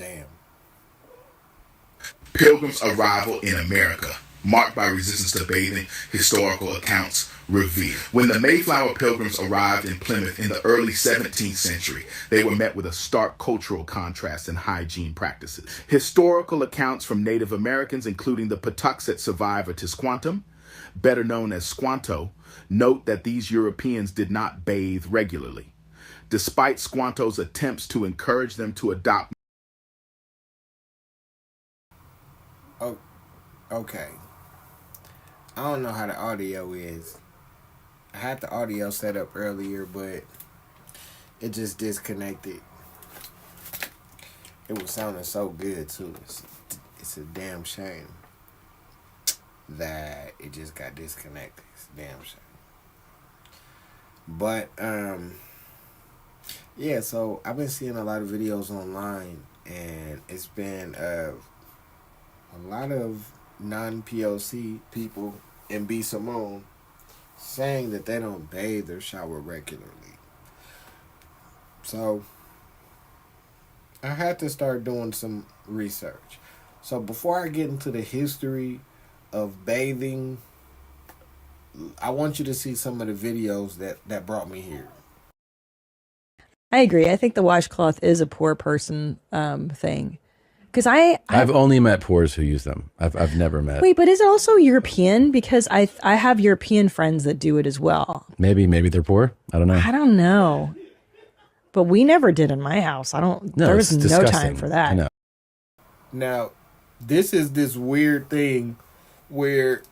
Damn. Pilgrims' arrival in America, marked by resistance to bathing, historical accounts reveal. When the Mayflower Pilgrims arrived in Plymouth in the early 17th century, they were met with a stark cultural contrast in hygiene practices. Historical accounts from Native Americans, including the Patuxet survivor Tisquantum, better known as Squanto, note that these Europeans did not bathe regularly, despite Squanto's attempts to encourage them to adopt. Oh, okay. I don't know how the audio is. I had the audio set up earlier, but it just disconnected. It was sounding so good, too. It's a damn shame that it just got disconnected. It's a damn shame. But, yeah, so I've been seeing a lot of videos online, and it's been a lot of non-POC people in B. Simone saying that they don't bathe or shower regularly. So I had to start doing some research. So before I get into the history of bathing, I want you to see some of the videos that brought me here. I agree. I think the washcloth is a poor person thing. Because I've only met poors who use them. I've never met. Wait, but is it also European? Because I have European friends that do it as well. Maybe they're poor. I don't know. I don't know. But we never did in my house. There was no time for that. I know. Now, this is this weird thing where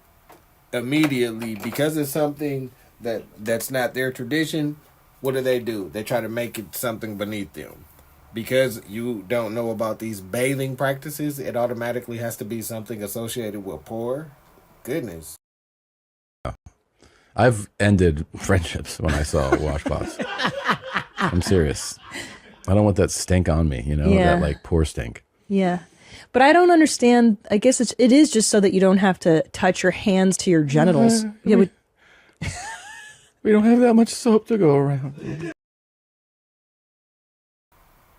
immediately, because it's something that's not their tradition, what do? They try to make it something beneath them. Because you don't know about these bathing practices, it automatically has to be something associated with poor. Goodness. I've ended friendships when I saw washcloths. I'm serious. I don't want that stink on me, that like poor stink. Yeah. But I don't understand. I guess it is just so that you don't have to touch your hands to your genitals. We don't have that much soap to go around.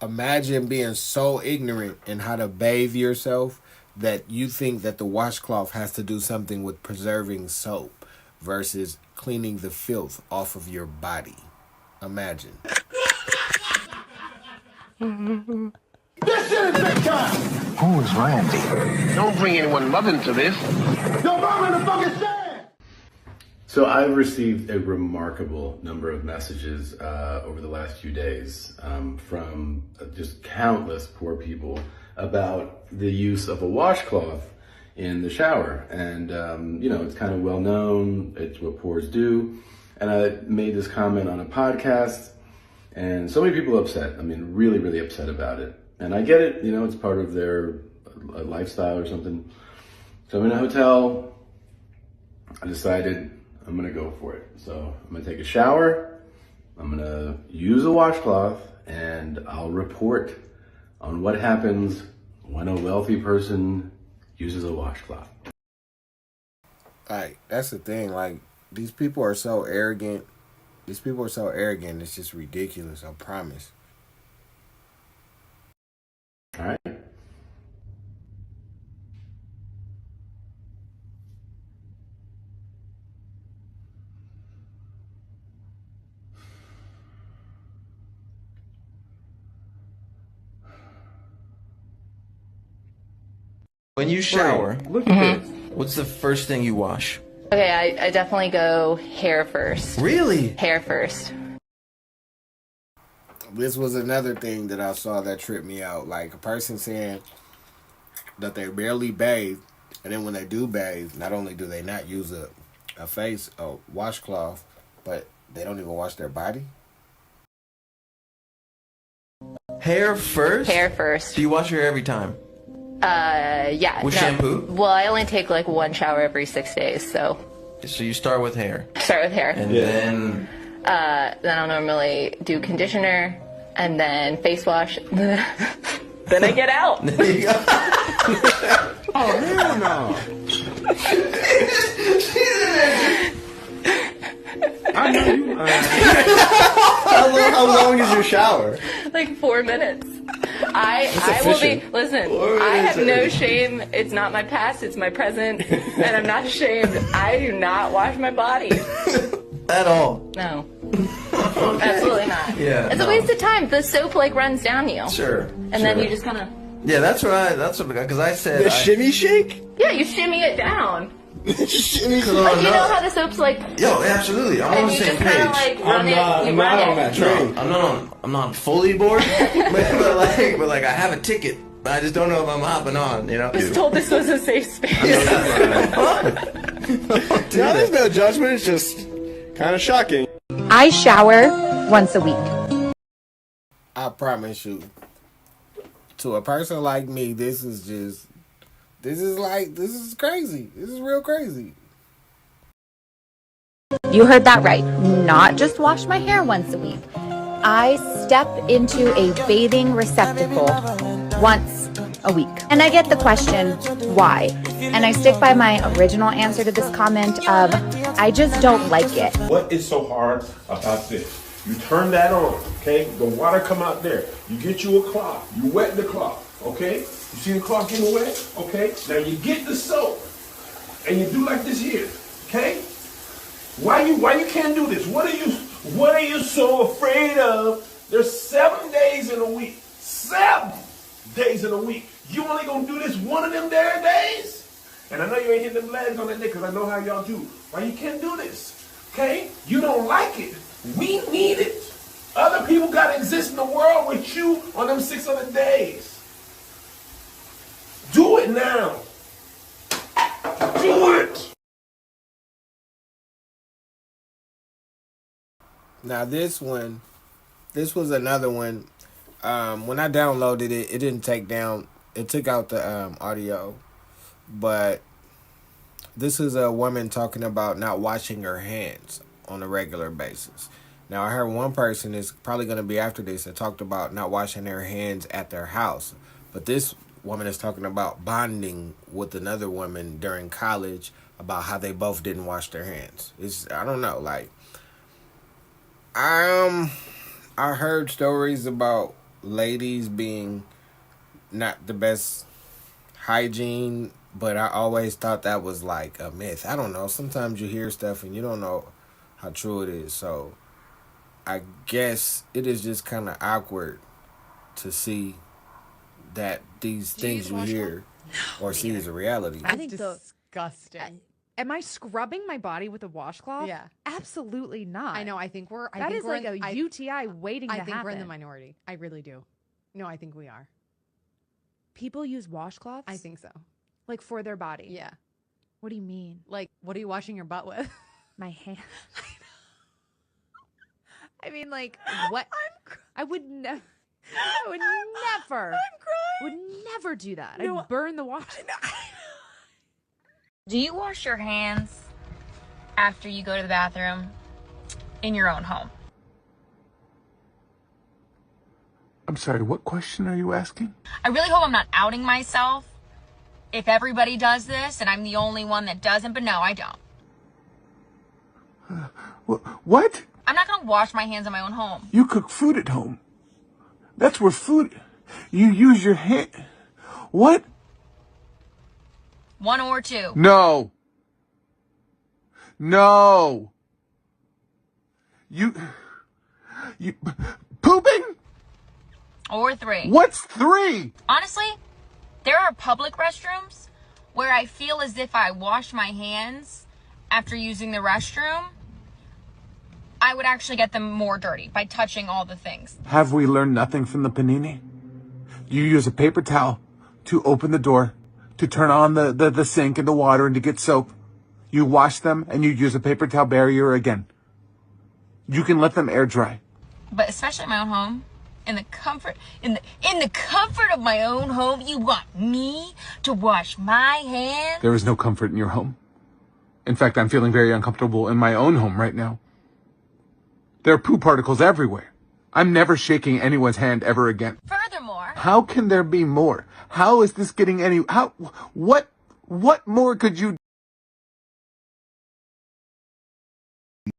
Imagine being so ignorant in how to bathe yourself that you think that the washcloth has to do something with preserving soap versus cleaning the filth off of your body. Imagine. This shit is big time! Who is Randy? Don't bring anyone mother into this. Yo, mom in the fucking stand! So I've received a remarkable number of messages over the last few days from just countless poor people about the use of a washcloth in the shower. And, it's kind of well known. It's what poors do. And I made this comment on a podcast, and so many people are upset. I mean, really, really upset about it. And I get it. It's part of their lifestyle or something. So I'm in a hotel. I decided I'm going to go for it. So I'm going to take a shower, I'm going to use a washcloth, and I'll report on what happens when a wealthy person uses a washcloth. Like, that's the thing. Like, these people are so arrogant. It's just ridiculous, I promise. All right. When you shower, Look at this. what's the first thing you wash? Okay, I definitely go hair first. Really? Hair first. This was another thing that I saw that tripped me out. Like, a person saying that they barely bathe, and then when they do bathe, not only do they not use a washcloth, but they don't even wash their body. Hair first? Hair first. Do you wash your hair every time? Yeah. With shampoo? Well, I only take like one shower every 6 days, so. So you start with hair. Start with hair. And then I'll normally do conditioner, and then face wash. Then I get out. there you go. Oh, hell no. I know you. How long is your shower? Like 4 minutes. I will be. Listen, I have no shame. It's not my past. It's my present, and I'm not ashamed. I do not wash my body. At all. No. Absolutely not. Yeah. It's a waste of time. The soap like runs down you. Sure. And then you just kind of. Yeah, that's what because I said The shimmy shake? Yeah, you shimmy it down. Shimmy shake. Like you know how the soap's like. Yo, absolutely. I'm on the And you same just kind of page. like run it. You I'm run not on it. that train. I'm not fully bored, but like I have a ticket. But I just don't know if I'm hopping on, you know? I was told this was a safe space. No, there's no judgment. It's just kind of shocking. I shower once a week. I promise you, to a person like me, this is crazy. This is real crazy. You heard that right. Not just wash my hair once a week. I step into a bathing receptacle once a week. And I get the question, why? And I stick by my original answer to this comment of, I just don't like it. What is so hard about this? You turn that on, okay? The water come out there. You get you a cloth. You wet the cloth, okay? You see the cloth getting wet? Okay? Now you get the soap and you do like this here, okay? Why you can't do this? What are you so afraid of? There's 7 days in a week. 7 days in a week. You only gonna do this one of them there days? And I know you ain't hitting them legs on that day because I know how y'all do. Why you can't do this? Okay? You don't like it. We need it. Other people gotta exist in the world with you on them 6 other days. Do it now. Do it. Now this was another one. When I downloaded it, it didn't take down. It took out the audio, but this is a woman talking about not washing her hands on a regular basis. Now I heard one person is probably going to be after this that talked about not washing their hands at their house, but this woman is talking about bonding with another woman during college about how they both didn't wash their hands. I don't know, like. I heard stories about ladies being not the best hygiene, but I always thought that was like a myth. I don't know. Sometimes you hear stuff and you don't know how true it is. So I guess it is just kind of awkward to see that these things you hear or see as a reality. I think disgusting. Am I scrubbing my body with a washcloth? Yeah. Absolutely not. I know. I think we're. That is like a UTI waiting to I happen. think we're in the minority. I really do. No, I think we are. People use washcloths? I think so. Like for their body? Yeah. What do you mean? Like, what are you washing your butt with? My hand. I mean, like, what? I would never. I would never. I'm crying. Would never do that. No, I'd burn the wash. Do you wash your hands after you go to the bathroom in your own home? I'm sorry, what question are you asking? I really hope I'm not outing myself if everybody does this and I'm the only one that doesn't, but no, I don't. What? I'm not going to wash my hands in my own home. You cook food at home. That's where food... You use your hand... What? One or two. No. No. You... Pooping? Or three. What's 3? Honestly, there are public restrooms where I feel as if I wash my hands after using the restroom, I would actually get them more dirty by touching all the things. Have we learned nothing from the panini? You use a paper towel to open the door, to turn on the sink and the water and to get soap. You wash them and you use a paper towel barrier again. You can let them air dry. But especially in my own home, in the comfort of my own home, you want me to wash my hands? There is no comfort in your home. In fact, I'm feeling very uncomfortable in my own home right now. There are poo particles everywhere. I'm never shaking anyone's hand ever again. Furthermore, how can there be more? How is this getting any... What more could you...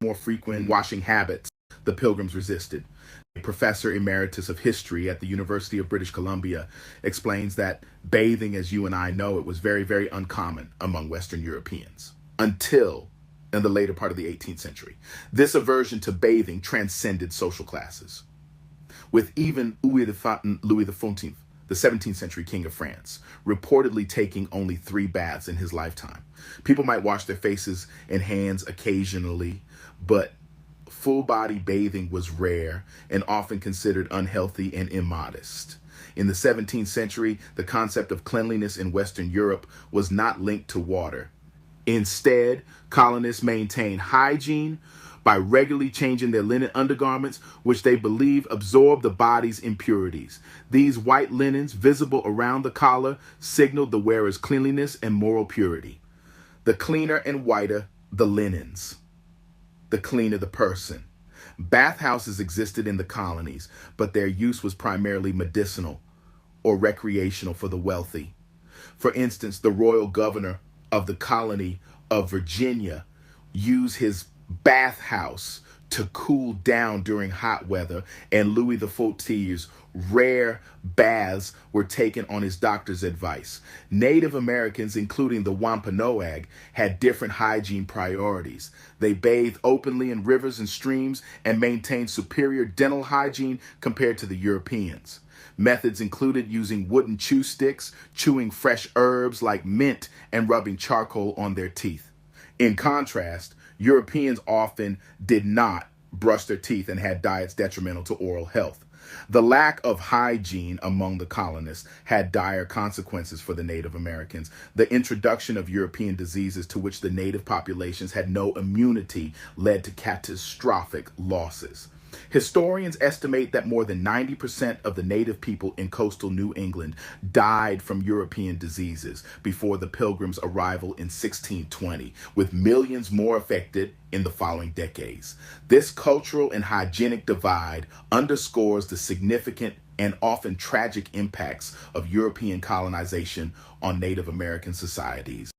More frequent washing habits the Pilgrims resisted. professor emeritus of history at the University of British Columbia, explains that bathing, as you and I know it, was very, very uncommon among Western Europeans until in the later part of the 18th century. This aversion to bathing transcended social classes, with even Louis XIV, the 17th century king of France, reportedly taking only 3 baths in his lifetime. People might wash their faces and hands occasionally, but full body bathing was rare and often considered unhealthy and immodest. In the 17th century, the concept of cleanliness in Western Europe was not linked to water. Instead, colonists maintained hygiene by regularly changing their linen undergarments, which they believe absorbed the body's impurities. These white linens, visible around the collar, signaled the wearer's cleanliness and moral purity. The cleaner and whiter the linens, the cleaner the person. Bathhouses existed in the colonies, but their use was primarily medicinal or recreational for the wealthy. For instance, the royal governor of the colony of Virginia used his bathhouse to cool down during hot weather, and Louis XIV's rare baths were taken on his doctor's advice. Native Americans, including the Wampanoag, had different hygiene priorities. They bathed openly in rivers and streams and maintained superior dental hygiene compared to the Europeans. Methods included using wooden chew sticks, chewing fresh herbs like mint, and rubbing charcoal on their teeth. In contrast, Europeans often did not brush their teeth and had diets detrimental to oral health. The lack of hygiene among the colonists had dire consequences for the Native Americans. The introduction of European diseases to which the native populations had no immunity led to catastrophic losses. Historians estimate that more than 90% of the native people in coastal New England died from European diseases before the Pilgrims' arrival in 1620, with millions more affected in the following decades. This cultural and hygienic divide underscores the significant and often tragic impacts of European colonization on Native American societies.